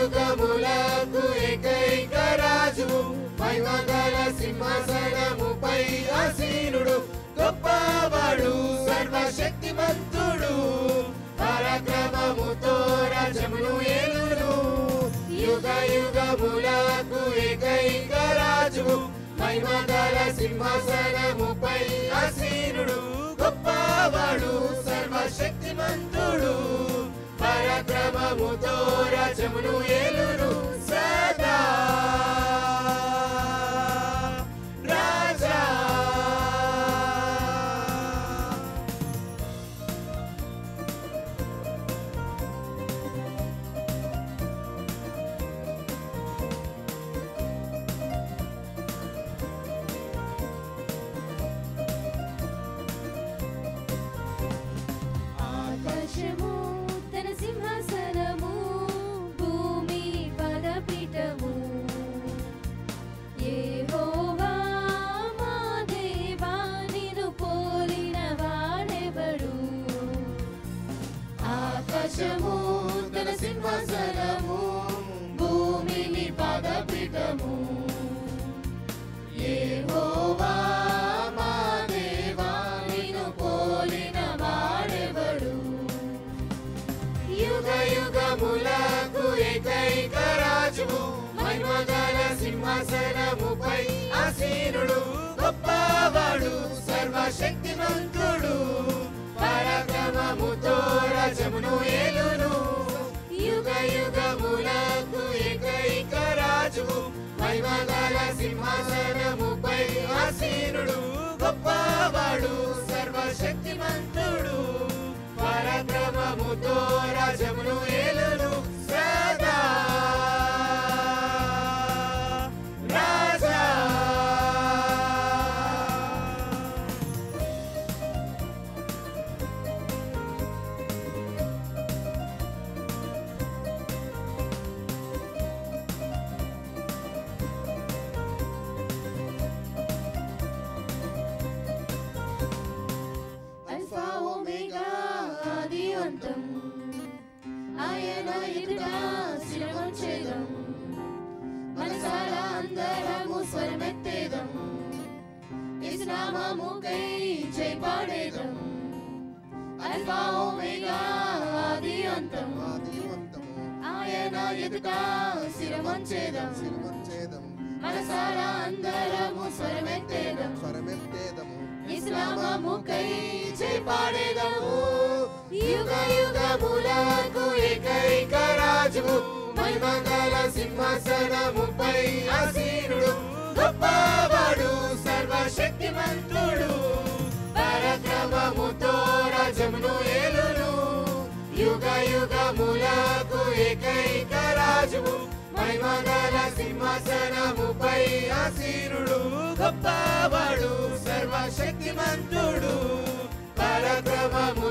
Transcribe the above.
యుగములకు ఏకైక రాజువు మహిమగల సింహాసనముపై ఆసీనుడు గొప్పవాడు సర్వశక్తిమంతుడు పరాక్రమముతో రాజ్యమును ఏలును యుగ యుగములకు ఏకైక రాజువు మహిమగల సింహాసనముపై ఆసీనుడు గొప్పవాడు సర్వశక్తిమంతుడు పరాక్రమముతో రాజ్యమును ఏలును సదా రాజా ఆకాశము తన సింహాసనము భూమి పదపీఠము యెహోవా మా దేవా నిన్ను పోలిన వాడెవడు ఆకాశము తన సింహాసనము భూమిని పదపీఠము యెహోవా మా దేవా నిన్ను పోలిన వాడెవడు యుగ యుగములకు ఏకైక రాజువు మహిమగల సింహాసనముపై ఆసీనుడు గొప్పవాడు సర్వశక్తిమంతుడు పరాక్రమముతో రాజ్యమును ఏలును యుగ యుగములకు ఏకైక రాజువు మహిమగల సింహాసనముపై ఆసీనుడు గొప్పవాడు సర్వశక్తిమంతుడు పరాక్రమముతో రాజ్యమును ఏలును సదా రాజా అల్ఫా ఒమేగా ఆది అంతం ఆయన ఎదుట శిరవంచేదం మనసారా అందరము స్వరమెత్తేదం యేసు నామముకై జై పాడేదం అల్ఫా ఒమేగా ఆది అంతం ఆయన ఎదుట శిరవంచేదం మనసారా అందరము స్వరమెత్తేదం యేసు నామముకై జై పాడేదము యుగ యుగములకు ఏకైక రాజువు మహిమగల సింహాసనముపై ఆసీనుడు గొప్పవాడు సర్వశక్తిమంతుడు పరాక్రమముతో రాజ్యమును ఏలును యుగ యుగములకు ఏకైక రాజువు మహిమగల సింహాసనముపై ఆసీనుడు గొప్పవాడు సర్వశక్తిమంతుడు పరాక్రమము